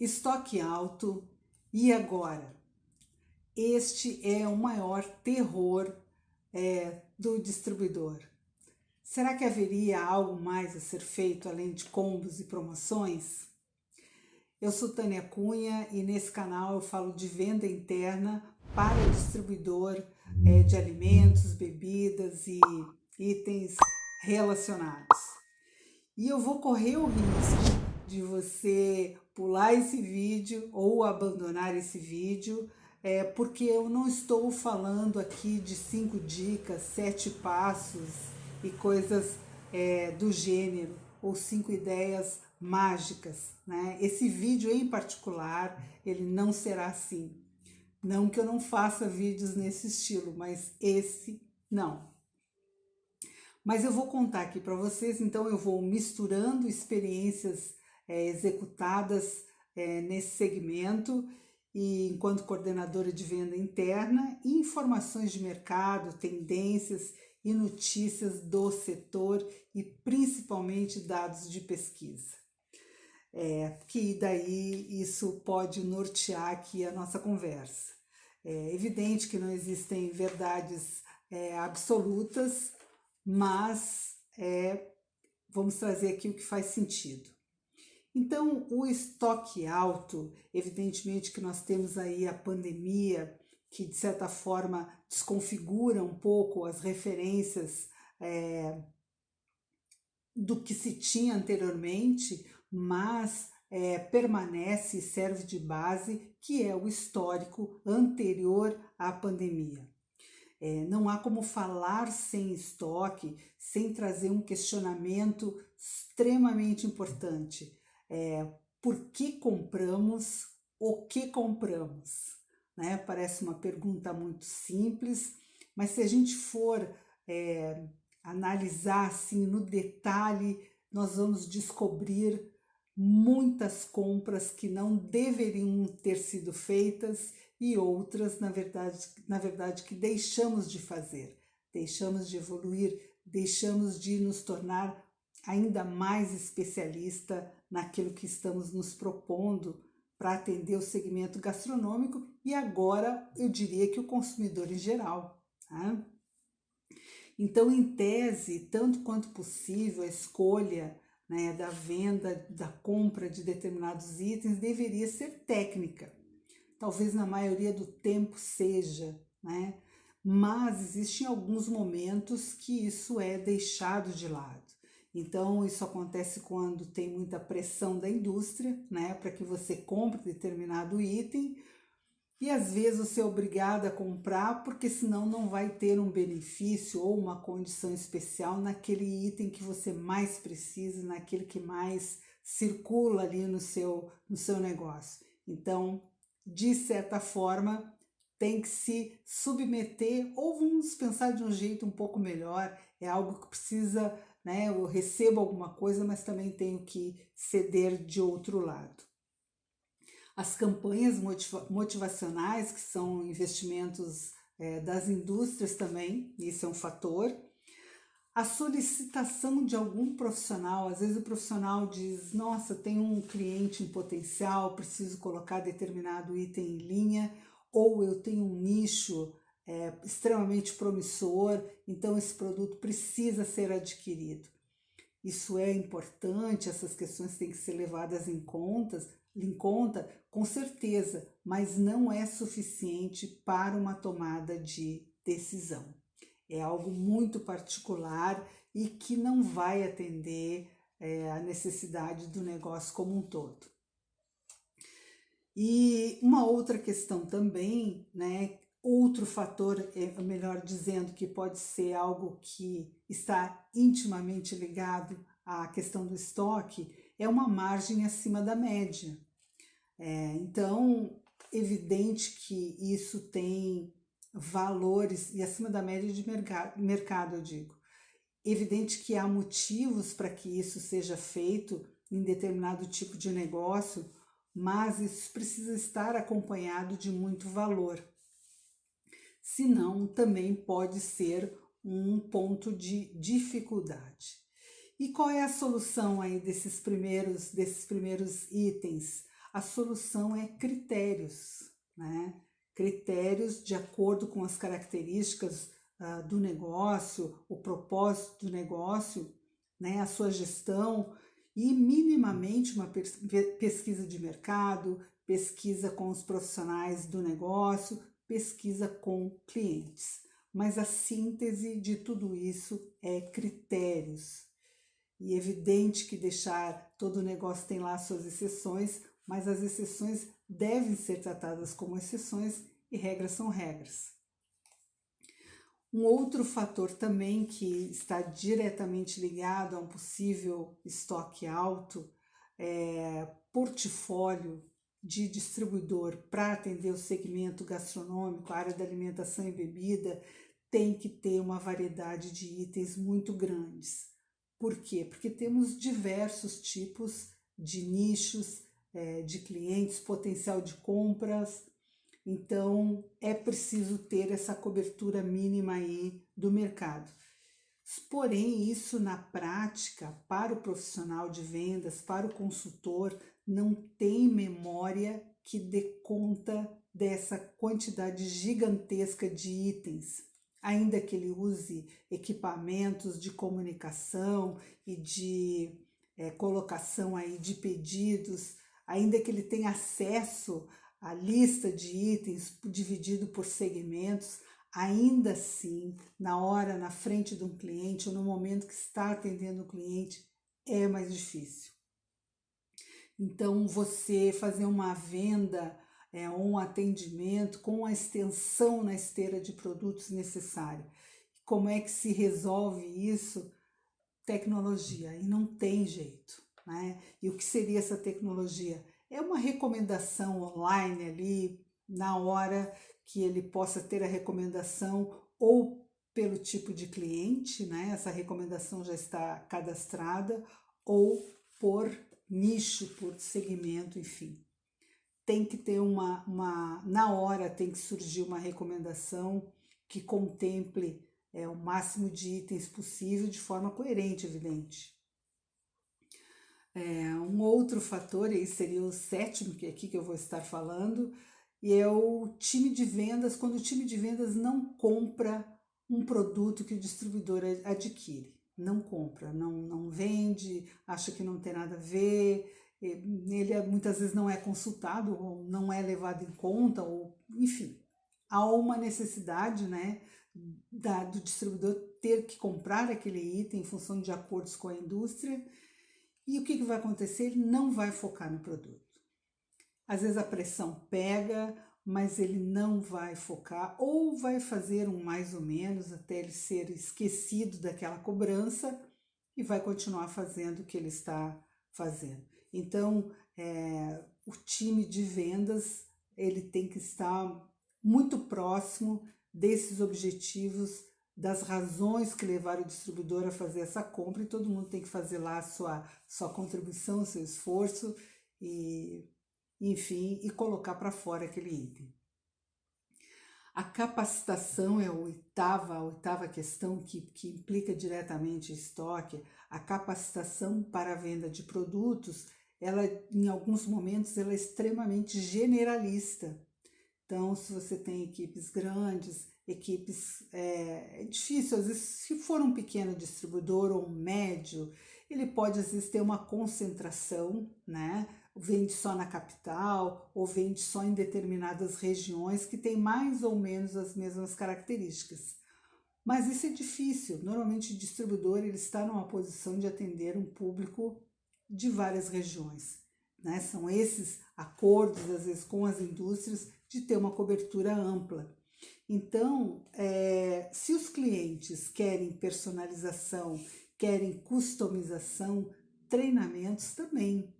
Estoque alto, e agora? Este é o maior terror do distribuidor. Será que haveria algo mais a ser feito além de combos e promoções? Eu sou Tânia Cunha e nesse canal eu falo de venda interna para o distribuidor de alimentos, bebidas e itens relacionados. E eu vou correr o risco de você pular esse vídeo ou abandonar esse vídeo, porque eu não estou falando aqui de 5 dicas, 7 passos e coisas do gênero, ou 5 ideias mágicas, né? Esse vídeo em particular, ele não será assim. Não que eu não faça vídeos nesse estilo, mas esse não. Mas eu vou contar aqui para vocês, então eu vou misturando experiências executadas nesse segmento e enquanto coordenadora de venda interna, e informações de mercado, tendências e notícias do setor e principalmente dados de pesquisa. Que daí isso pode nortear aqui a nossa conversa. É evidente que não existem verdades absolutas, mas vamos trazer aqui o que faz sentido. Então, o estoque alto, evidentemente que nós temos aí a pandemia, que de certa forma desconfigura um pouco as referências do que se tinha anteriormente, mas permanece e serve de base, que é o histórico anterior à pandemia. Não há como falar sem estoque, sem trazer um questionamento extremamente importante. Por que compramos? O que compramos? Né? Parece uma pergunta muito simples, mas se a gente for analisar assim no detalhe, nós vamos descobrir muitas compras que não deveriam ter sido feitas e outras, na verdade, que deixamos de fazer, deixamos de evoluir, deixamos de nos tornar ainda mais especialista naquilo que estamos nos propondo para atender o segmento gastronômico e agora eu diria que o consumidor em geral. Tá? Então, em tese, tanto quanto possível, a escolha da venda, da compra de determinados itens deveria ser técnica. Talvez na maioria do tempo seja, né? Mas existem alguns momentos que isso é deixado de lado. Então, isso acontece quando tem muita pressão da indústria, né, para que você compre determinado item, e às vezes você é obrigado a comprar porque senão não vai ter um benefício ou uma condição especial naquele item que você mais precisa, naquele que mais circula ali no seu negócio. Então, de certa forma, tem que se submeter, ou vamos pensar de um jeito um pouco melhor, é algo que precisa, né, eu recebo alguma coisa, mas também tenho que ceder de outro lado. As campanhas motivacionais, que são investimentos das indústrias também, isso é um fator. A solicitação de algum profissional, às vezes o profissional diz, nossa, tenho um cliente em potencial, preciso colocar determinado item em linha, ou eu tenho um nicho extremamente promissor, então esse produto precisa ser adquirido. Isso é importante, essas questões têm que ser levadas em conta, com certeza, mas não é suficiente para uma tomada de decisão. É algo muito particular e que não vai atender a necessidade do negócio como um todo. E uma outra questão também, né? Outro fator, melhor dizendo, que pode ser algo que está intimamente ligado à questão do estoque, é uma margem acima da média. Então, evidente que isso tem valores, e acima da média de mercado, eu digo. Evidente que há motivos para que isso seja feito em determinado tipo de negócio, mas isso precisa estar acompanhado de muito valor. Senão, também pode ser um ponto de dificuldade. E qual é a solução aí desses primeiros itens? A solução é critérios, né? Critérios de acordo com as características do negócio, o propósito do negócio, né? A sua gestão e minimamente uma pesquisa de mercado, pesquisa com os profissionais do negócio, pesquisa com clientes. Mas a síntese de tudo isso é critérios. E é evidente que todo negócio tem lá suas exceções, mas as exceções devem ser tratadas como exceções e regras são regras. Um outro fator também que está diretamente ligado a um possível estoque alto é portfólio de distribuidor para atender o segmento gastronômico, a área da alimentação e bebida, tem que ter uma variedade de itens muito grandes. Por quê? Porque temos diversos tipos de nichos, de clientes, potencial de compras. Então, é preciso ter essa cobertura mínima aí do mercado. Porém, isso na prática, para o profissional de vendas, para o consultor, não tem memória que dê conta dessa quantidade gigantesca de itens. Ainda que ele use equipamentos de comunicação e de colocação aí de pedidos, ainda que ele tenha acesso à lista de itens dividido por segmentos, ainda assim, na frente de um cliente ou no momento que está atendendo o cliente, é mais difícil. Então, você fazer uma venda ou um atendimento com a extensão na esteira de produtos necessária. Como é que se resolve isso? Tecnologia, e não tem jeito, né? E o que seria essa tecnologia? É uma recomendação online ali, na hora que ele possa ter a recomendação ou pelo tipo de cliente, né? Essa recomendação já está cadastrada, ou por nicho, por segmento, enfim. Tem que ter na hora tem que surgir uma recomendação que contemple o máximo de itens possível de forma coerente, evidente. Um outro fator, aí seria o sétimo, que é aqui que eu vou estar falando, e é o time de vendas, quando o time de vendas não compra um produto que o distribuidor adquire. Não compra, não vende, acha que não tem nada a ver, ele muitas vezes não é consultado, ou não é levado em conta, ou enfim, há uma necessidade, né, do distribuidor ter que comprar aquele item em função de acordos com a indústria. E o que vai acontecer? Ele não vai focar no produto. Às vezes a pressão pega, mas ele não vai focar, ou vai fazer um mais ou menos até ele ser esquecido daquela cobrança e vai continuar fazendo o que ele está fazendo. Então, o time de vendas ele tem que estar muito próximo desses objetivos, das razões que levaram o distribuidor a fazer essa compra, e todo mundo tem que fazer lá a sua contribuição, seu esforço, e enfim, e colocar para fora aquele item. A capacitação é a oitava questão que implica diretamente estoque. A capacitação para a venda de produtos, ela em alguns momentos ela é extremamente generalista. Então, se você tem equipes grandes, é difícil, às vezes, se for um pequeno distribuidor ou um médio, ele pode às vezes ter uma concentração, né? Vende só na capital ou vende só em determinadas regiões que tem mais ou menos as mesmas características. Mas isso é difícil. Normalmente o distribuidor ele está numa posição de atender um público de várias regiões, né? São esses acordos, às vezes, com as indústrias, de ter uma cobertura ampla. Então, se os clientes querem personalização, querem customização, treinamentos também.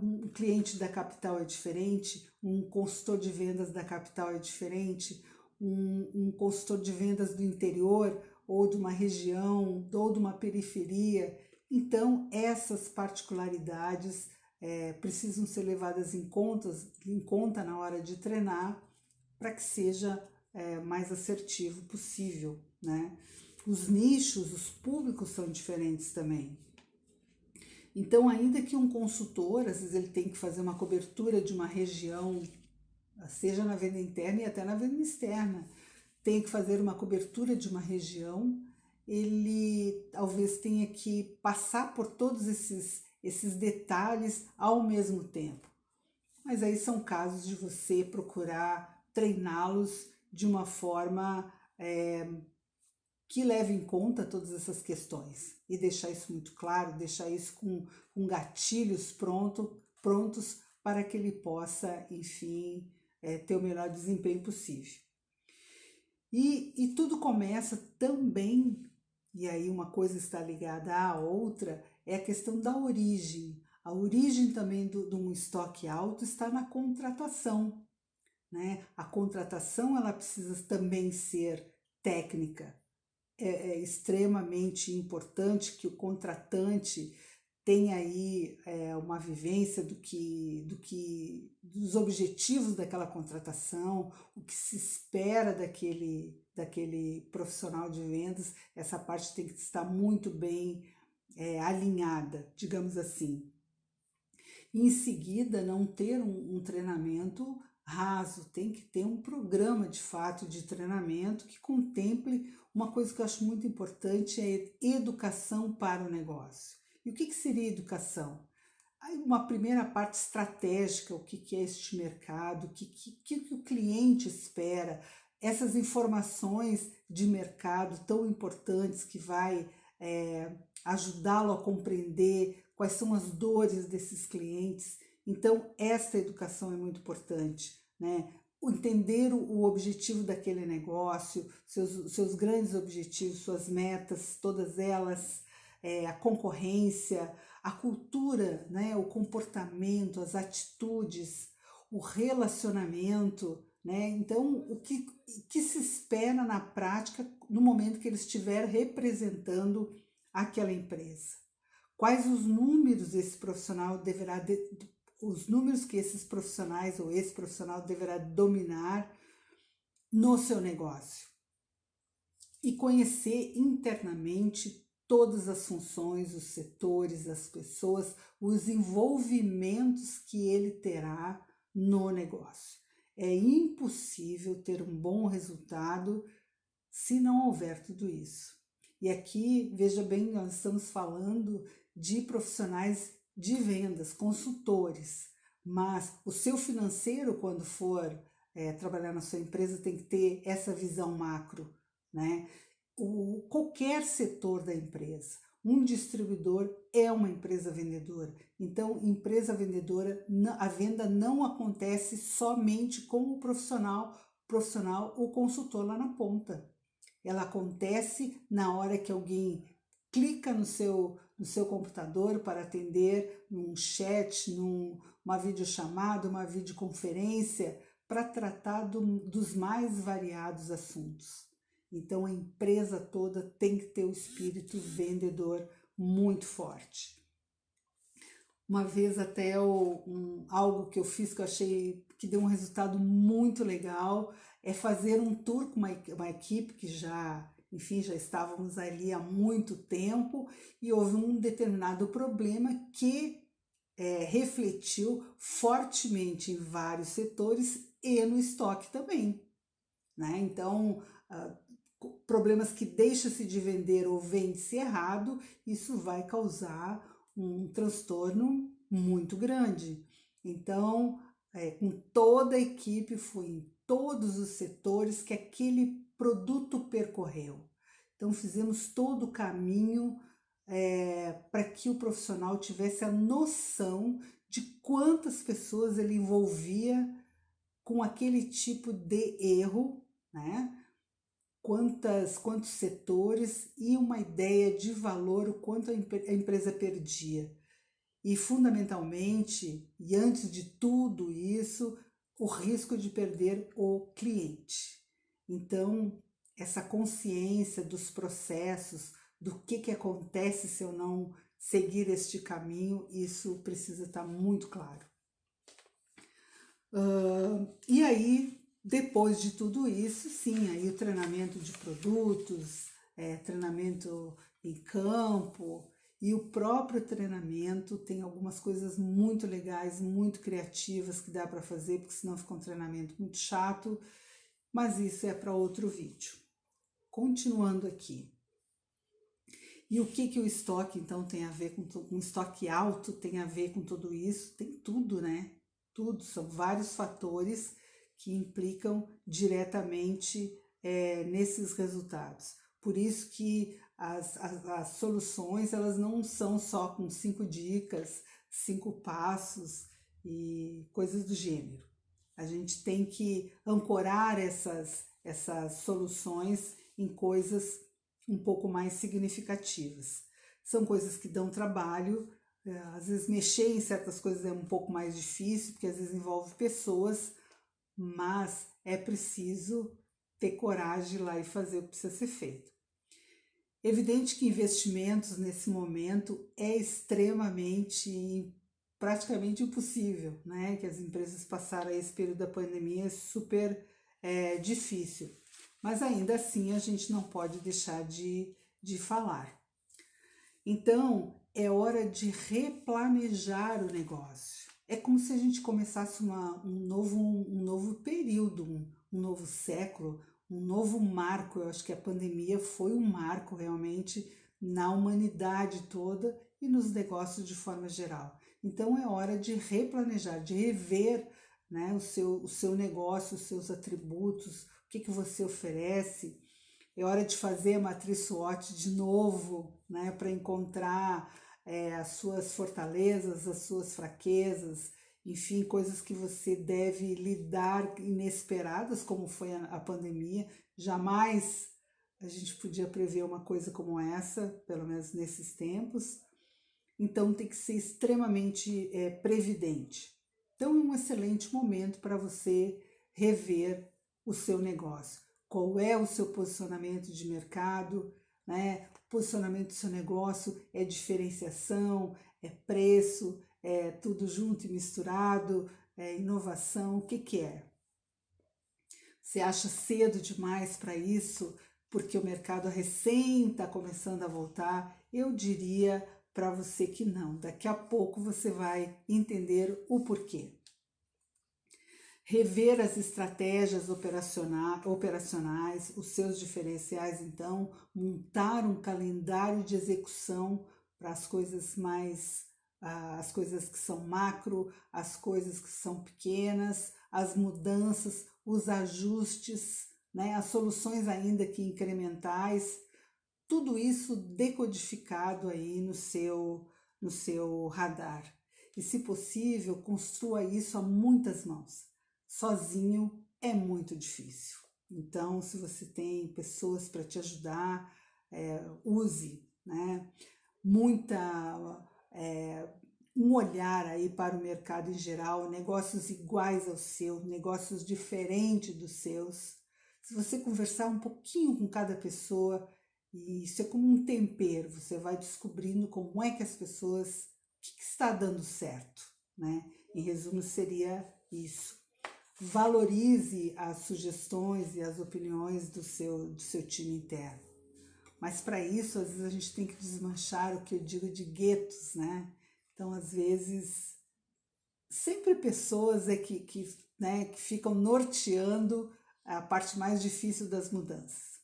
Um cliente da capital é diferente, um consultor de vendas da capital é diferente, um consultor de vendas do interior ou de uma região ou de uma periferia. Então, essas particularidades precisam ser levadas em conta na hora de treinar para que seja mais assertivo possível, né? Os nichos, os públicos são diferentes também. Então, ainda que um consultor, às vezes ele tem que fazer uma cobertura de uma região, seja na venda interna e até na venda externa, tem que fazer uma cobertura de uma região, ele talvez tenha que passar por todos esses detalhes ao mesmo tempo. Mas aí são casos de você procurar treiná-los de uma forma que leve em conta todas essas questões e deixar isso muito claro, deixar isso com gatilhos prontos para que ele possa, enfim, ter o melhor desempenho possível. E tudo começa também, e aí uma coisa está ligada à outra, é a questão da origem. A origem também de um estoque alto está na contratação, né? A contratação ela precisa também ser técnica. É extremamente importante que o contratante tenha aí uma vivência dos objetivos daquela contratação, o que se espera daquele profissional de vendas. Essa parte tem que estar muito bem alinhada, digamos assim. E em seguida, não ter um treinamento raso, tem que ter um programa de fato de treinamento que contemple uma coisa que eu acho muito importante, é educação para o negócio. E o que seria educação? Aí uma primeira parte estratégica, o que é este mercado, o que o cliente espera, essas informações de mercado tão importantes que vai ajudá-lo a compreender quais são as dores desses clientes. Então, essa educação é muito importante, né? Entender o objetivo daquele negócio, seus grandes objetivos, suas metas, todas elas, a concorrência, a cultura, né? O comportamento, as atitudes, o relacionamento, né? Então, o que se espera na prática no momento que ele estiver representando aquela empresa? Quais os números esse profissional deverá os números que esses profissionais ou esse profissional deverá dominar no seu negócio? E conhecer internamente todas as funções, os setores, as pessoas, os envolvimentos que ele terá no negócio. É impossível ter um bom resultado se não houver tudo isso. E aqui, veja bem, nós estamos falando de profissionais de vendas, consultores, mas o seu financeiro, quando for trabalhar na sua empresa, tem que ter essa visão macro, né? Qualquer setor da empresa, um distribuidor é uma empresa vendedora. Então, empresa vendedora, a venda não acontece somente com o profissional ou consultor lá na ponta. Ela acontece na hora que alguém clica no seu computador para atender num chat, numa videochamada, uma videoconferência, para tratar dos mais variados assuntos. Então, a empresa toda tem que ter o espírito vendedor muito forte. Uma vez até algo que eu fiz que eu achei que deu um resultado muito legal, é fazer um tour com uma equipe que já estávamos ali há muito tempo e houve um determinado problema que refletiu fortemente em vários setores e no estoque também, né? Então, problemas que deixa-se de vender ou vende-se errado, isso vai causar um transtorno muito grande. Então, com toda a equipe, fui em todos os setores que aquele produto percorreu. Então, fizemos todo o caminho para que o profissional tivesse a noção de quantas pessoas ele envolvia com aquele tipo de erro, né? Quantos setores e uma ideia de valor, o quanto a empresa perdia. E fundamentalmente, e antes de tudo isso, o risco de perder o cliente. Então, essa consciência dos processos, do que acontece se eu não seguir este caminho, isso precisa estar muito claro. E aí, depois de tudo isso, sim, aí o treinamento de produtos, treinamento em campo, E o próprio treinamento tem algumas coisas muito legais, muito criativas que dá para fazer, porque senão fica um treinamento muito chato, mas isso é para outro vídeo. Continuando aqui. E o que o estoque, então, tem a ver com um estoque alto, tem a ver com tudo isso? Tem tudo, né? Tudo, são vários fatores que implicam diretamente nesses resultados. Por isso que as soluções, elas não são só com 5 dicas, 5 passos e coisas do gênero. A gente tem que ancorar essas soluções em coisas um pouco mais significativas. São coisas que dão trabalho, às vezes mexer em certas coisas é um pouco mais difícil, porque às vezes envolve pessoas, mas é preciso ter coragem de ir lá e fazer o que precisa ser feito. Evidente que investimentos nesse momento é extremamente, praticamente impossível, né? Que as empresas passaram esse período da pandemia super difícil. Mas ainda assim a gente não pode deixar de falar. Então, é hora de replanejar o negócio. É como se a gente começasse um novo período, um novo século, um novo marco. Eu acho que a pandemia foi um marco realmente na humanidade toda e nos negócios de forma geral. Então é hora de replanejar, de rever, né, o seu negócio, os seus atributos, o que você oferece. É hora de fazer a matriz SWOT de novo, né, para encontrar as suas fortalezas, as suas fraquezas, enfim, coisas que você deve lidar inesperadas, como foi a pandemia. Jamais a gente podia prever uma coisa como essa, pelo menos nesses tempos. Então tem que ser extremamente previdente. Então é um excelente momento para você rever o seu negócio. Qual é o seu posicionamento de mercado, né? O posicionamento do seu negócio é diferenciação, é preço, é tudo junto e misturado, é inovação, o que é? Você acha cedo demais para isso, porque o mercado recém está começando a voltar? Eu diria para você que não. Daqui a pouco você vai entender o porquê. Rever as estratégias operacionais, os seus diferenciais, então, montar um calendário de execução para as coisas as coisas que são macro, as coisas que são pequenas, as mudanças, os ajustes, né, as soluções ainda que incrementais, tudo isso decodificado aí no seu radar. E, se possível, construa isso a muitas mãos. Sozinho é muito difícil. Então, se você tem pessoas para te ajudar, use, né? Um olhar aí para o mercado em geral, negócios iguais ao seu, negócios diferentes dos seus. Se você conversar um pouquinho com cada pessoa, e isso é como um tempero, você vai descobrindo como é que as pessoas, o que está dando certo, né? Em resumo, seria isso. Valorize as sugestões e as opiniões do seu time interno. Mas para isso, às vezes a gente tem que desmanchar o que eu digo de guetos, né? Então, às vezes, sempre pessoas que ficam norteando a parte mais difícil das mudanças.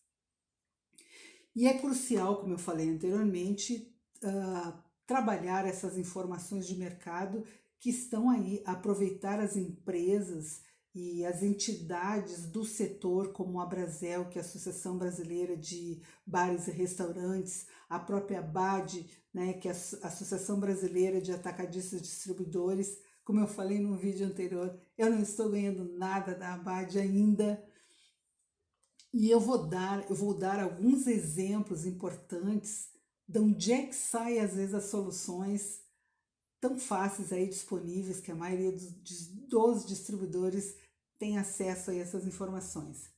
E é crucial, como eu falei anteriormente, trabalhar essas informações de mercado que estão aí, aproveitar as empresas e as entidades do setor, como a Abrazel, que é a Associação Brasileira de Bares e Restaurantes, a própria ABAD, né, que é a Associação Brasileira de Atacadistas e Distribuidores. Como eu falei no vídeo anterior, eu não estou ganhando nada da ABAD ainda. E eu vou dar alguns exemplos importantes de onde é que saem, às vezes, as soluções tão fáceis aí disponíveis, que a maioria dos distribuidores tem acesso a essas informações.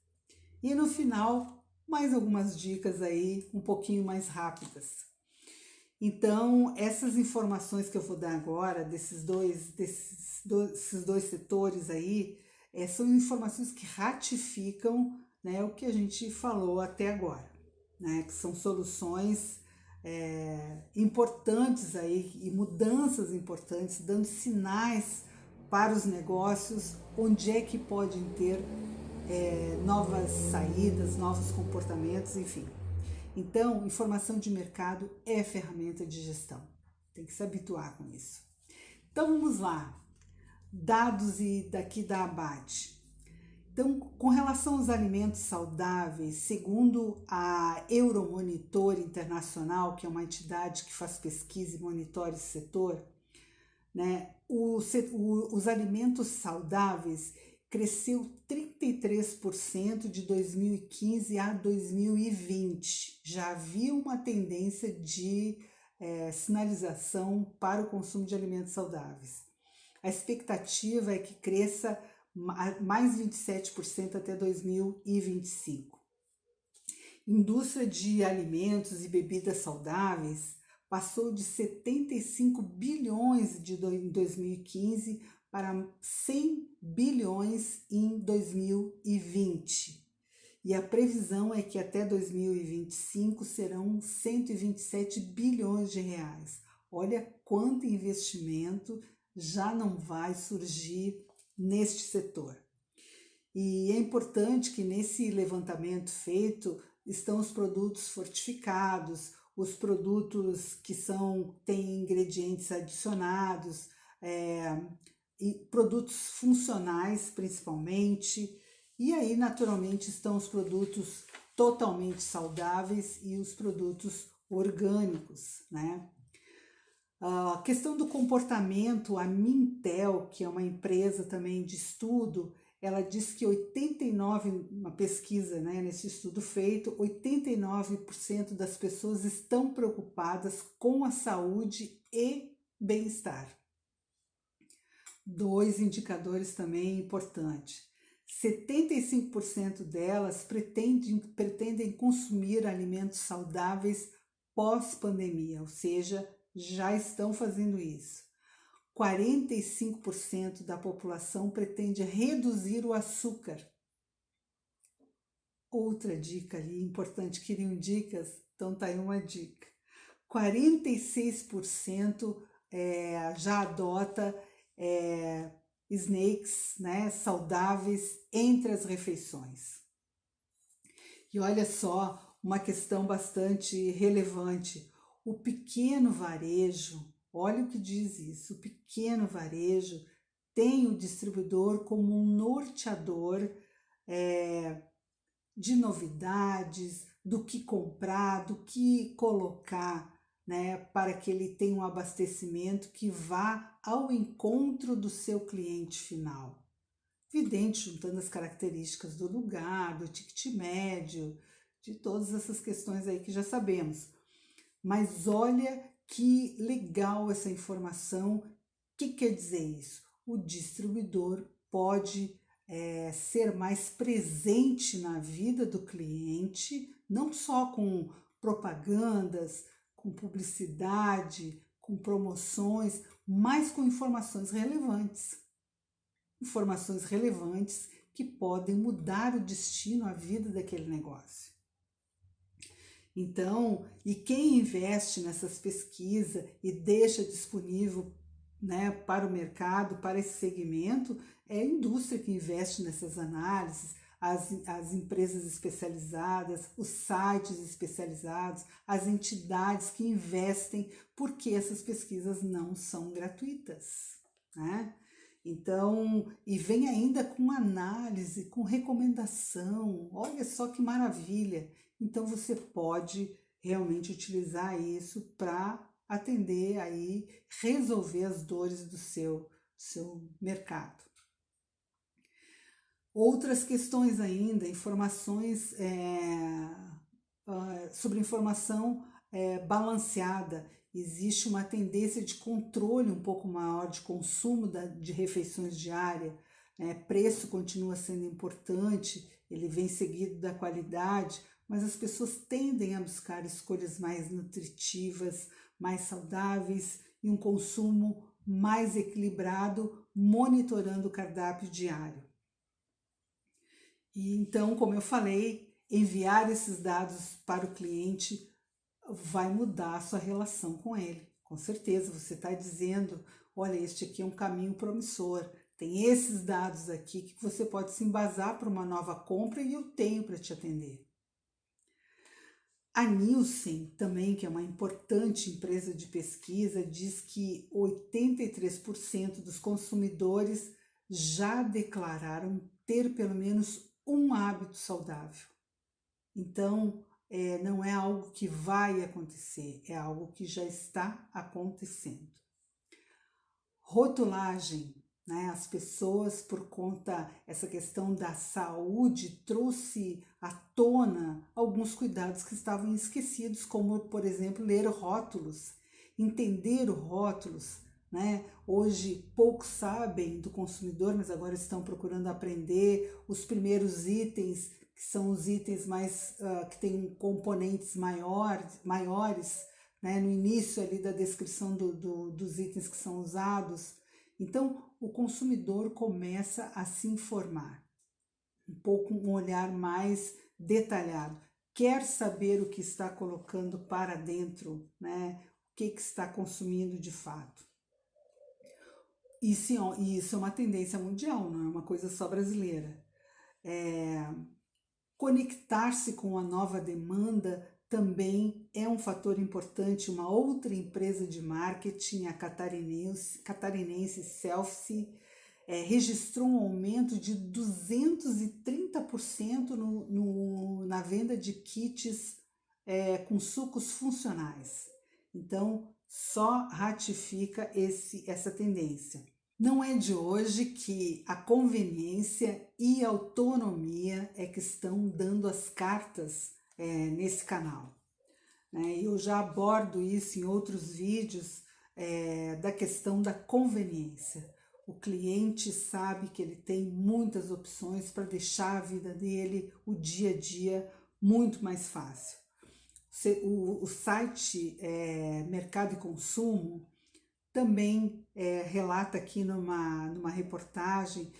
E no final, mais algumas dicas aí um pouquinho mais rápidas. Então, essas informações que eu vou dar agora, desses dois setores aí, são informações que ratificam, né, o que a gente falou até agora, né, que são soluções importantes aí e mudanças importantes, dando sinais para os negócios, onde é que podem ter novas saídas, novos comportamentos, enfim. Então, informação de mercado é ferramenta de gestão. Tem que se habituar com isso. Então, vamos lá. Dados daqui da Abate. Então, com relação aos alimentos saudáveis, segundo a Euromonitor Internacional, que é uma entidade que faz pesquisa e monitora esse setor, né, os alimentos saudáveis cresceu 33% de 2015 a 2020. Já havia uma tendência de sinalização para o consumo de alimentos saudáveis. A expectativa é que cresça mais 27% até 2025. Indústria de alimentos e bebidas saudáveis passou de 75 bilhões em 2015 para 100 bilhões em 2020. E a previsão é que até 2025 serão 127 bilhões de reais. Olha quanto investimento já não vai surgir neste setor. E é importante que nesse levantamento feito estão os produtos fortificados, os produtos que têm ingredientes adicionados, e produtos funcionais principalmente, e aí naturalmente estão os produtos totalmente saudáveis e os produtos orgânicos, né? A questão do comportamento, a Mintel, que é uma empresa também de estudo, ela diz que 89, uma pesquisa, né, nesse estudo feito, 89% das pessoas estão preocupadas com a saúde e bem-estar. 2 indicadores também importantes. 75% delas pretendem consumir alimentos saudáveis pós-pandemia, ou seja, já estão fazendo isso. 45% da população pretende reduzir o açúcar. Outra dica ali importante, queriam dicas? Então tá aí uma dica. 46% já adota snacks, né, saudáveis entre as refeições. E olha só, uma questão bastante relevante. O pequeno varejo, olha o que diz isso, o pequeno varejo tem o distribuidor como um norteador de novidades, do que comprar, do que colocar, né, para que ele tenha um abastecimento que vá ao encontro do seu cliente final. Evidente, juntando as características do lugar, do ticket médio, de todas essas questões aí que já sabemos. Mas olha que legal essa informação. O que quer dizer isso? O distribuidor pode ser mais presente na vida do cliente, não só com propagandas, com publicidade, com promoções, mas com informações relevantes. Informações relevantes que podem mudar o destino, a vida daquele negócio. Então, e quem investe nessas pesquisas e deixa disponível, né, para o mercado, para esse segmento, é a indústria que investe nessas análises, as empresas especializadas, os sites especializados, as entidades que investem, porque essas pesquisas não são gratuitas, né? Então, e vem ainda com análise, com recomendação, olha só que maravilha! Então você pode realmente utilizar isso para atender aí, resolver as dores do seu mercado. Outras questões ainda, informações sobre informação balanceada. Existe uma tendência de controle um pouco maior de consumo de refeições diárias. Preço continua sendo importante, ele vem seguido da qualidade, mas as pessoas tendem a buscar escolhas mais nutritivas, mais saudáveis e um consumo mais equilibrado, monitorando o cardápio diário. E então, como eu falei, enviar esses dados para o cliente vai mudar a sua relação com ele. Com certeza, você está dizendo, olha, este aqui é um caminho promissor, tem esses dados aqui que você pode se embasar para uma nova compra e eu tenho para te atender. A Nielsen, também, que é uma importante empresa de pesquisa, diz que 83% dos consumidores já declararam ter pelo menos um hábito saudável. Então, não é algo que vai acontecer, é algo que já está acontecendo. Rotulagem, né? As pessoas, por conta essa questão da saúde, trouxe à tona alguns cuidados que estavam esquecidos, como, por exemplo, ler rótulos, entender os rótulos, né? Hoje poucos sabem do consumidor, mas agora estão procurando aprender os primeiros itens, que são os itens mais que têm componentes maiores, né, no início ali da descrição dos itens que são usados. Então, o consumidor começa a se informar, um olhar mais detalhado, quer saber o que está colocando para dentro, né, o que está consumindo de fato. Isso é uma tendência mundial, não é uma coisa só brasileira. Conectar-se com a nova demanda também é um fator importante. Uma outra empresa de marketing, a catarinense Selfie, registrou um aumento de 230% na venda de kits com sucos funcionais. Então, só ratifica essa tendência. Não é de hoje que a conveniência e a autonomia é que estão dando as cartas nesse canal. Eu já abordo isso em outros vídeos da questão da conveniência. O cliente sabe que ele tem muitas opções para deixar a vida dele, o dia a dia, muito mais fácil. O site Mercado e Consumo também relata aqui numa reportagem,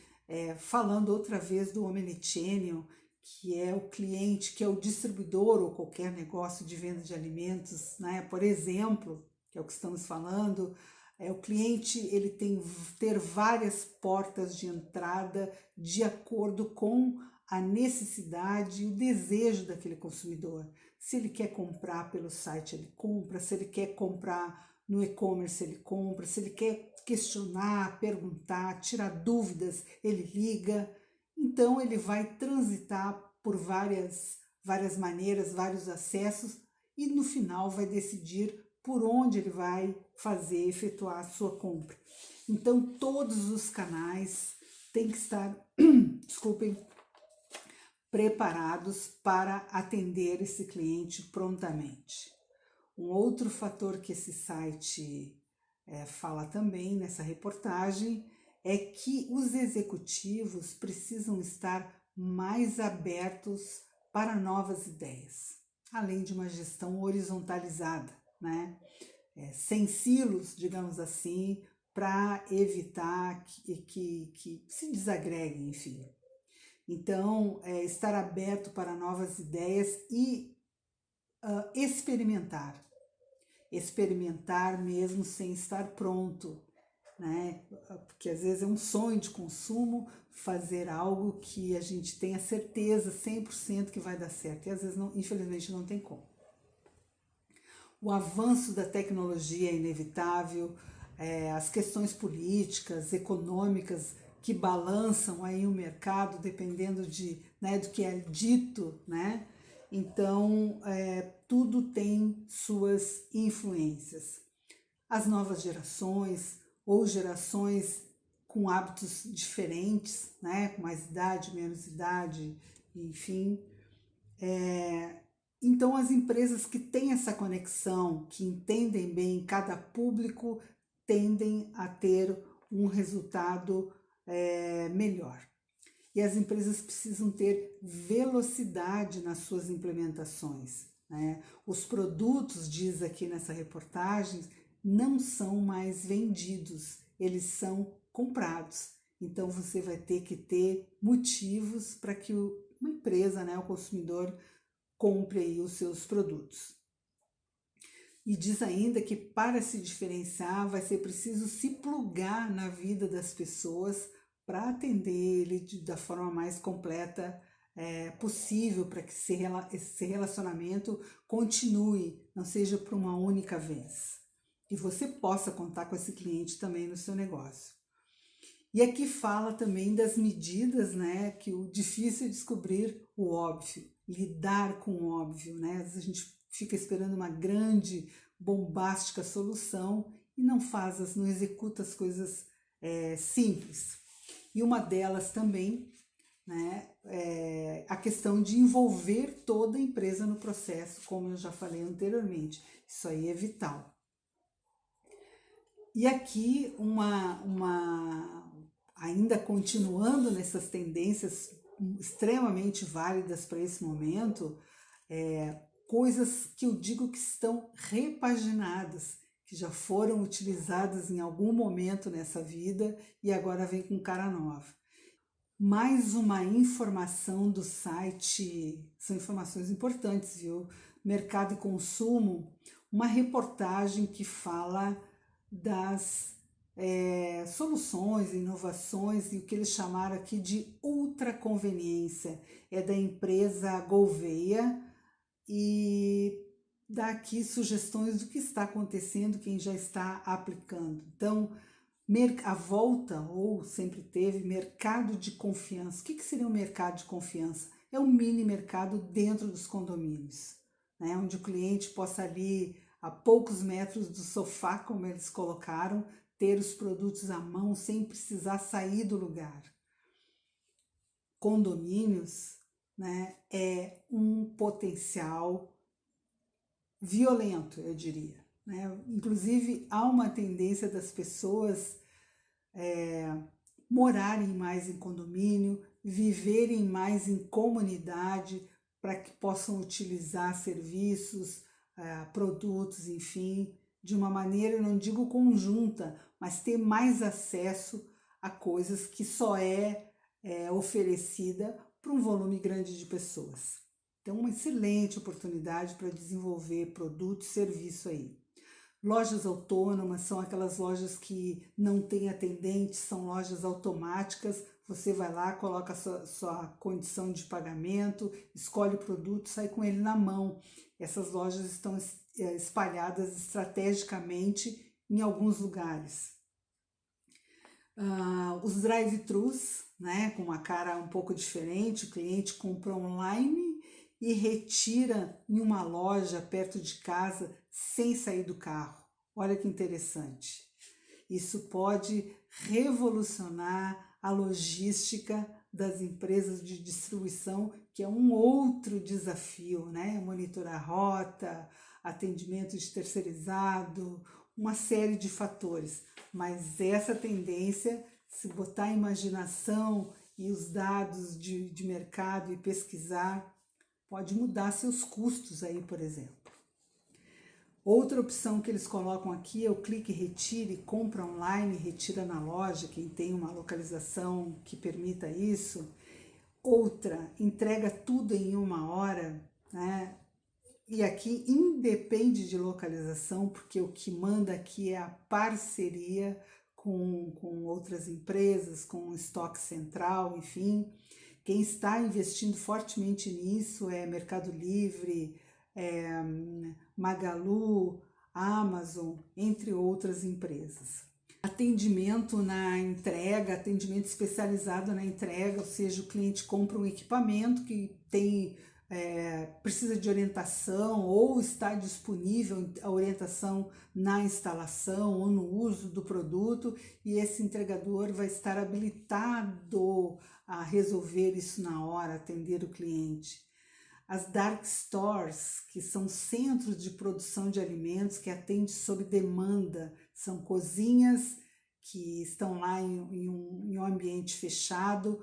falando outra vez do omnichannel, que é o cliente, que é o distribuidor ou qualquer negócio de venda de alimentos, né? Por exemplo, que é o que estamos falando, o cliente ele tem ter várias portas de entrada de acordo com a necessidade e o desejo daquele consumidor. Se ele quer comprar pelo site, ele compra. Se ele quer comprar no e-commerce, ele compra. Se ele quer questionar, perguntar, tirar dúvidas, ele liga. Então, ele vai transitar por várias maneiras, vários acessos e no final vai decidir por onde ele vai efetuar a sua compra. Então, todos os canais têm que estar, desculpem, preparados para atender esse cliente prontamente. Um outro fator que esse site fala também nessa reportagem é que os executivos precisam estar mais abertos para novas ideias, além de uma gestão horizontalizada, né? Sem silos, digamos assim, para evitar que se desagreguem, enfim. Então, estar aberto para novas ideias e experimentar mesmo sem estar pronto, né? Porque às vezes é um sonho de consumo fazer algo que a gente tenha certeza 100% que vai dar certo e às vezes não, infelizmente não tem como. O avanço da tecnologia é inevitável, as questões políticas, econômicas que balançam aí o mercado dependendo do que é dito, né? Então, tudo tem suas influências. As novas gerações ou gerações com hábitos diferentes, né? Com mais idade, menos idade, enfim. Então, as empresas que têm essa conexão, que entendem bem cada público, tendem a ter um resultado melhor. E as empresas precisam ter velocidade nas suas implementações, né? Os produtos, diz aqui nessa reportagem, não são mais vendidos, eles são comprados. Então, você vai ter que ter motivos para que uma empresa, né, o consumidor, compre aí os seus produtos. E diz ainda que para se diferenciar vai ser preciso se plugar na vida das pessoas para atender ele da forma mais completa possível, para que esse relacionamento continue, não seja por uma única vez. E você possa contar com esse cliente também no seu negócio. E aqui fala também das medidas, né, que o difícil é descobrir o óbvio, lidar com o óbvio, né? A gente fica esperando uma grande, bombástica solução e não executa as coisas simples. E uma delas também, né, é a questão de envolver toda a empresa no processo, como eu já falei anteriormente. Isso aí é vital. E aqui ainda continuando nessas tendências extremamente válidas para esse momento, coisas que eu digo que estão repaginadas, que já foram utilizadas em algum momento nessa vida e agora vem com cara nova. Mais uma informação do site, são informações importantes, viu? Mercado e Consumo, uma reportagem que fala das soluções, inovações e o que eles chamaram aqui de ultraconveniência. É da empresa Gouveia e dá aqui sugestões do que está acontecendo, quem já está aplicando. Então, a volta, ou sempre teve, mercado de confiança. O que seria um mercado de confiança? É um mini mercado dentro dos condomínios, né? Onde o cliente possa ali, a poucos metros do sofá, como eles colocaram, ter os produtos à mão sem precisar sair do lugar. Condomínios, né, é um potencial violento, eu diria, né? Inclusive, há uma tendência das pessoas morarem mais em condomínio, viverem mais em comunidade, para que possam utilizar serviços, produtos, enfim, de uma maneira, eu não digo conjunta, mas ter mais acesso a coisas que só é oferecida para um volume grande de pessoas. Então, uma excelente oportunidade para desenvolver produto e serviço aí. Lojas autônomas são aquelas lojas que não têm atendente, são lojas automáticas. Você vai lá, coloca a sua condição de pagamento, escolhe o produto, sai com ele na mão. Essas lojas estão espalhadas estrategicamente em alguns lugares. Os drive-thrus, né, com uma cara um pouco diferente, o cliente compra online e retira em uma loja perto de casa sem sair do carro. Olha que interessante. Isso pode revolucionar a logística das empresas de distribuição, que é um outro desafio, né? Monitorar a rota, atendimento de terceirizado, uma série de fatores. Mas essa tendência, se botar a imaginação e os dados de mercado e pesquisar, pode mudar seus custos aí, por exemplo. Outra opção que eles colocam aqui é o clique retire, compra online, retira na loja, quem tem uma localização que permita isso. Outra, entrega tudo em 1 hora, né? E aqui independe de localização, porque o que manda aqui é a parceria com outras empresas, com o estoque central, enfim. Quem está investindo fortemente nisso é Mercado Livre, Magalu, Amazon, entre outras empresas. Atendimento na entrega, atendimento especializado na entrega, ou seja, o cliente compra um equipamento que precisa de orientação ou está disponível a orientação na instalação ou no uso do produto e esse entregador vai estar habilitado a resolver isso na hora, atender o cliente. As dark stores, que são centros de produção de alimentos que atendem sob demanda, são cozinhas que estão lá em um ambiente fechado,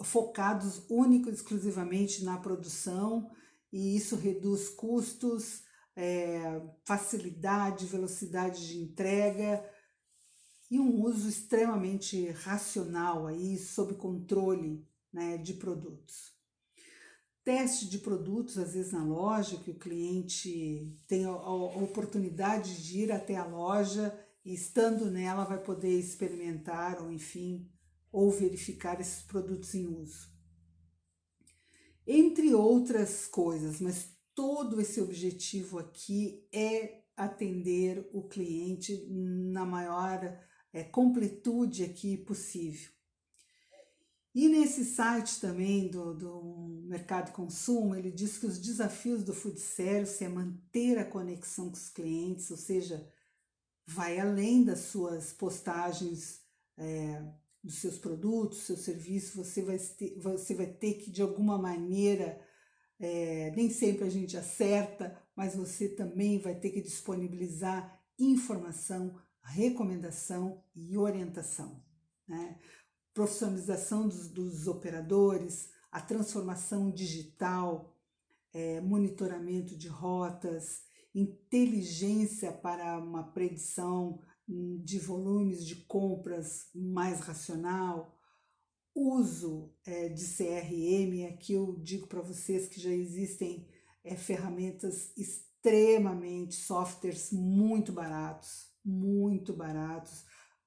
focados único e exclusivamente na produção, e isso reduz custos, facilidade, velocidade de entrega e um uso extremamente racional aí, sob controle, né, de produtos. teste de produtos, às vezes na loja, que o cliente tem a oportunidade de ir até a loja e estando nela vai poder experimentar ou enfim, ou verificar esses produtos em uso. Entre outras coisas, mas todo esse objetivo aqui é atender o cliente na maior completude aqui possível. E nesse site também do Mercado e Consumo, ele diz que os desafios do food service é manter a conexão com os clientes, ou seja, vai além das suas postagens dos seus produtos, seus serviços, você vai ter que de alguma maneira, nem sempre a gente acerta, mas você também vai ter que disponibilizar informação, recomendação e orientação, né? Profissionalização dos operadores, a transformação digital, monitoramento de rotas, inteligência para uma predição de volumes de compras mais racional, uso de CRM. Aqui eu digo para vocês que já existem ferramentas extremamente, softwares muito baratos,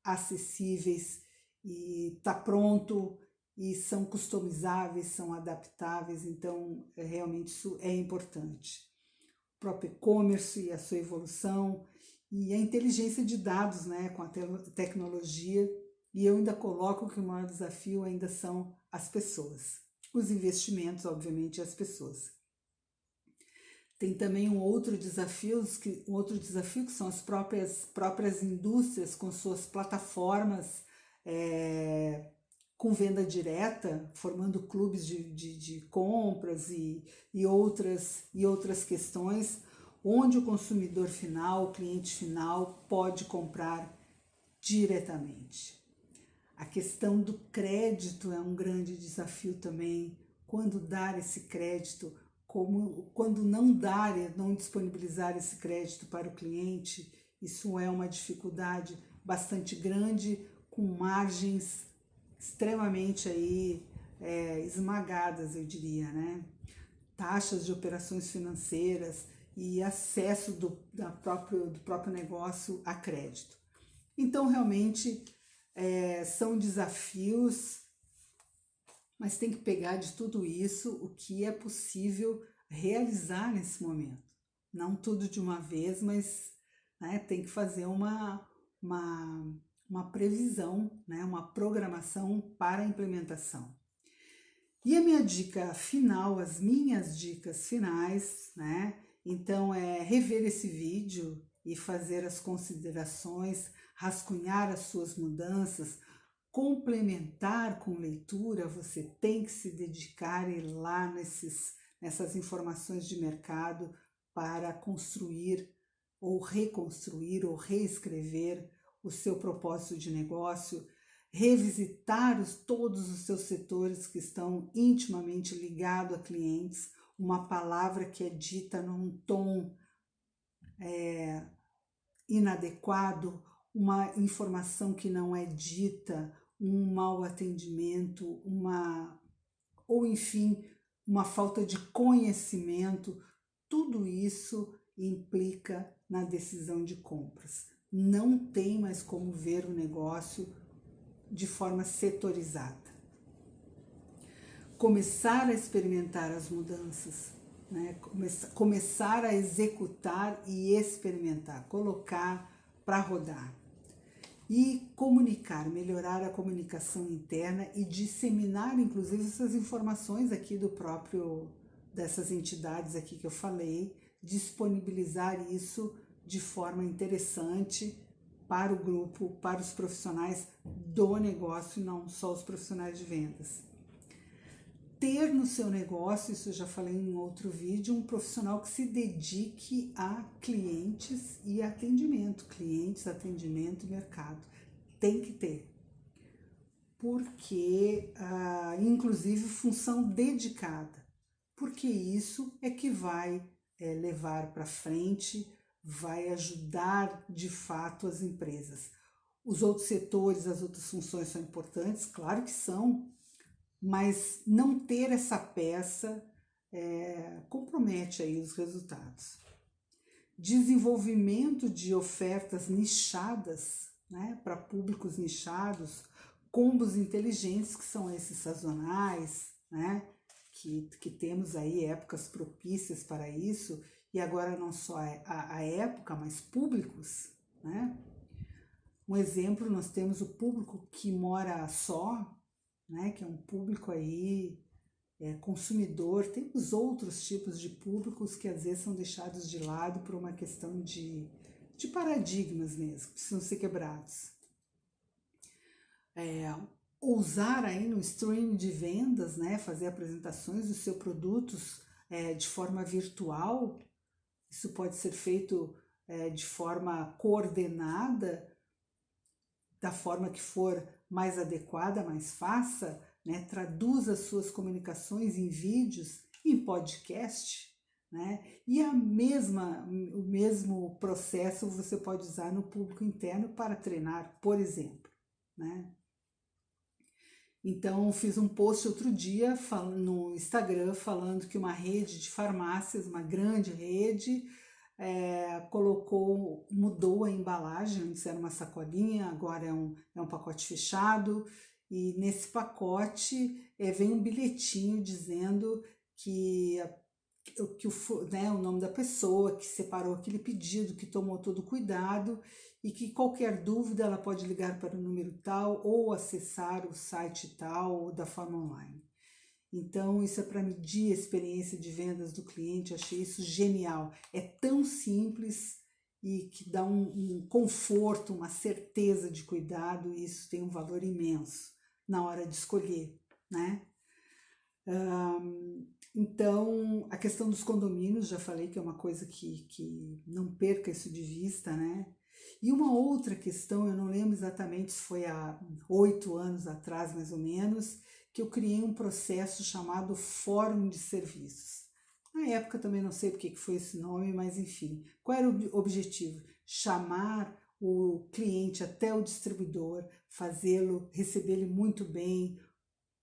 acessíveis, e está pronto e são customizáveis, são adaptáveis, então realmente isso é importante. O próprio e-commerce e a sua evolução e a inteligência de dados, né, com a tecnologia, e eu ainda coloco que o maior desafio ainda são as pessoas, os investimentos, obviamente, e as pessoas. Tem também um outro desafio que são as próprias indústrias com suas plataformas com venda direta, formando clubes de compras e outras questões, onde o consumidor final, o cliente final, pode comprar diretamente. A questão do crédito é um grande desafio também, quando dar esse crédito, quando não disponibilizar esse crédito para o cliente, isso é uma dificuldade bastante grande, com margens extremamente aí, esmagadas, eu diria, né? Taxas de operações financeiras e acesso do próprio negócio a crédito. Então, realmente, são desafios, mas tem que pegar de tudo isso o que é possível realizar nesse momento. Não tudo de uma vez, mas tem que fazer uma previsão, né, uma programação para a implementação. E a minha dica final, as minhas dicas finais, né, então é rever esse vídeo e fazer as considerações, rascunhar as suas mudanças, complementar com leitura. Você tem que se dedicar e ir lá nessas informações de mercado para construir ou reconstruir ou reescrever o seu propósito de negócio, revisitar todos os seus setores que estão intimamente ligados a clientes, uma palavra que é dita num tom inadequado, uma informação que não é dita, um mau atendimento, ou enfim, uma falta de conhecimento, tudo isso implica na decisão de compras. Não tem mais como ver o negócio de forma setorizada. Começar a experimentar as mudanças, né? Começar a executar e experimentar, colocar para rodar. E comunicar, melhorar a comunicação interna e disseminar, inclusive, essas informações aqui dessas entidades aqui que eu falei, disponibilizar isso de forma interessante para o grupo, para os profissionais do negócio e não só os profissionais de vendas. Ter no seu negócio, isso eu já falei em outro vídeo, um profissional que se dedique a clientes e atendimento, atendimento e mercado. Tem que ter. Porque, inclusive, função dedicada. Porque isso é que vai levar para frente, vai ajudar de fato as empresas. Os outros setores, as outras funções são importantes, claro que são, mas não ter essa peça compromete aí os resultados. Desenvolvimento de ofertas nichadas, né, para públicos nichados, combos inteligentes, que são esses sazonais, né, que temos aí épocas propícias para isso, e agora não só a época, mas públicos, né? Um exemplo, nós temos o público que mora só, né, que é um público aí consumidor. Temos outros tipos de públicos que às vezes são deixados de lado por uma questão de paradigmas mesmo, que precisam ser quebrados. Usar aí no streaming de vendas, né, fazer apresentações dos seus produtos de forma virtual. Isso pode ser feito de forma coordenada, da forma que for mais adequada, mais fácil, né? Traduza suas comunicações em vídeos, em podcast, né? E o mesmo processo você pode usar no público interno para treinar, por exemplo, né? Então, fiz um post outro dia no Instagram falando que uma rede de farmácias, uma grande rede, mudou a embalagem. Antes era uma sacolinha, agora é um pacote fechado, e nesse pacote vem um bilhetinho dizendo que o nome da pessoa que separou aquele pedido, que tomou todo o cuidado, e que qualquer dúvida ela pode ligar para o número tal ou acessar o site tal ou da forma online. Então, isso é para medir a experiência de vendas do cliente. Achei isso genial. É tão simples e que dá um conforto, uma certeza de cuidado, e isso tem um valor imenso na hora de escolher, né? Então, a questão dos condomínios, já falei que é uma coisa que não perca isso de vista, né? E uma outra questão, eu não lembro exatamente se foi há 8 anos atrás, mais ou menos, que eu criei um processo chamado Fórum de Serviços. Na época também não sei porque que foi esse nome, mas enfim. Qual era o objetivo? Chamar o cliente até o distribuidor, recebê-lo muito bem.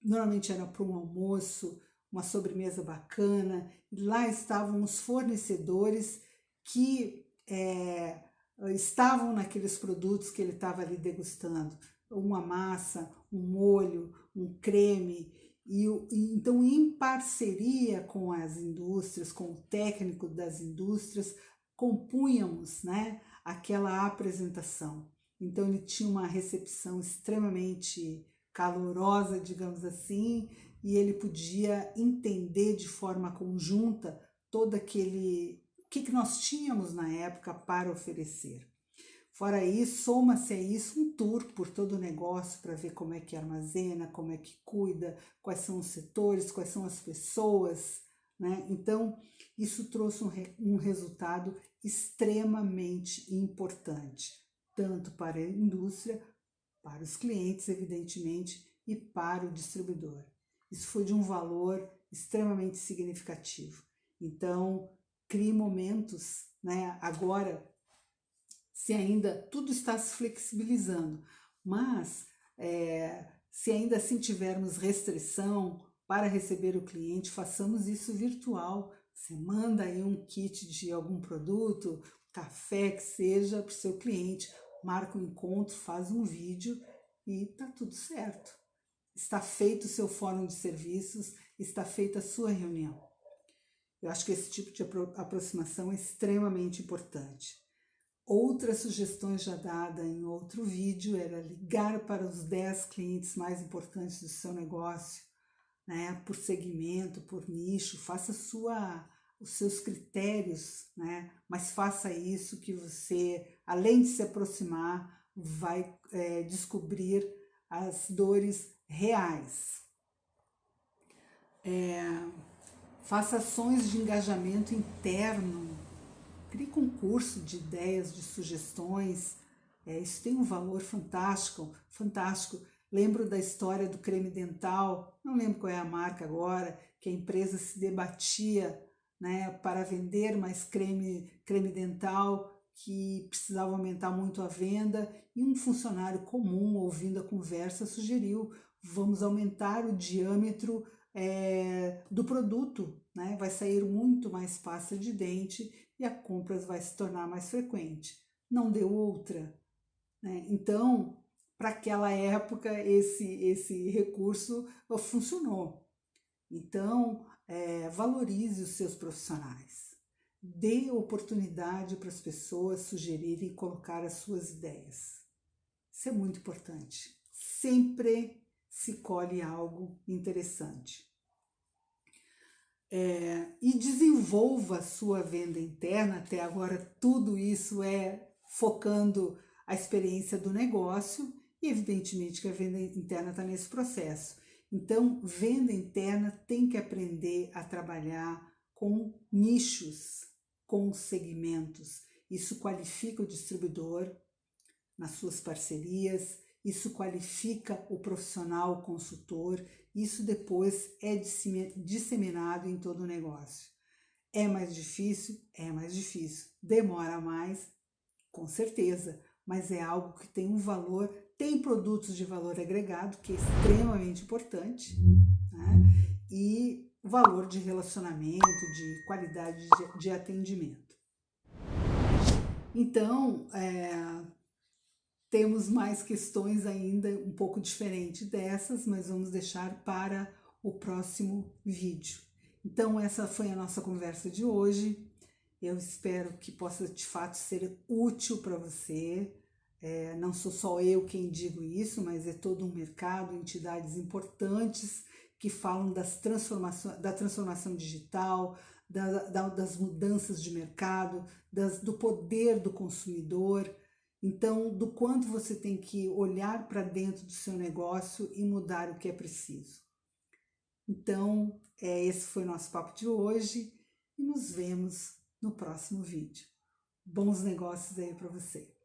Normalmente era para um almoço, uma sobremesa bacana. E lá estavam os fornecedores que estavam naqueles produtos que ele estava ali degustando. Uma massa, um molho, um creme. Então, em parceria com as indústrias, com o técnico das indústrias, compunhamos, né, aquela apresentação. Então, ele tinha uma recepção extremamente calorosa, digamos assim, e ele podia entender de forma conjunta todo aquele que nós tínhamos na época para oferecer. Fora isso, soma-se a isso um tour por todo o negócio para ver como é que armazena, como é que cuida, quais são os setores, quais são as pessoas, né? Então, isso trouxe um resultado extremamente importante, tanto para a indústria, para os clientes, evidentemente, e para o distribuidor. Isso foi de um valor extremamente significativo. Então, crie momentos, né? Agora, se ainda tudo está se flexibilizando, mas se ainda assim tivermos restrição para receber o cliente, façamos isso virtual. Você manda aí um kit de algum produto, café que seja, para o seu cliente, marca um encontro, faz um vídeo e tá tudo certo. Está feito o seu fórum de serviços, está feita a sua reunião. Eu acho que esse tipo de aproximação é extremamente importante. Outras sugestões já dadas em outro vídeo era ligar para os 10 clientes mais importantes do seu negócio, né, por segmento, por nicho. Faça os seus critérios, né, mas faça isso que você, além de se aproximar, vai descobrir as dores reais. Faça ações de engajamento interno. Crie concurso de ideias, de sugestões. Isso tem um valor fantástico, fantástico. Lembro da história do creme dental, não lembro qual é a marca agora, que a empresa se debatia, né, para vender mais creme dental, que precisava aumentar muito a venda, e um funcionário comum, ouvindo a conversa, sugeriu: vamos aumentar o diâmetro do produto, né? Vai sair muito mais pasta de dente e a compra vai se tornar mais frequente. Não deu outra, né? Então, para aquela época, esse recurso funcionou. Então, valorize os seus profissionais. Dê oportunidade para as pessoas sugerirem e colocar as suas ideias. Isso é muito importante. Sempre se colhe algo interessante. E desenvolva a sua venda interna. Até agora, tudo isso é focando a experiência do negócio e, evidentemente, que a venda interna está nesse processo. Então, venda interna tem que aprender a trabalhar com nichos, com segmentos. Isso qualifica o distribuidor nas suas parcerias, isso qualifica o profissional, o consultor, isso depois é disseminado em todo o negócio. É mais difícil? É mais difícil. Demora mais? Com certeza, mas é algo que tem um valor, tem produtos de valor agregado, que é extremamente importante, né? E valor de relacionamento, de qualidade de atendimento. Então, temos mais questões ainda um pouco diferentes dessas, mas vamos deixar para o próximo vídeo. Então, essa foi a nossa conversa de hoje. Eu espero que possa de fato ser útil para você. Não sou só eu quem digo isso, mas é todo um mercado, entidades importantes que falam da transformação digital, das mudanças de mercado, do poder do consumidor. Então, do quanto você tem que olhar para dentro do seu negócio e mudar o que é preciso. Então, esse foi o nosso papo de hoje e nos vemos no próximo vídeo. Bons negócios aí para você!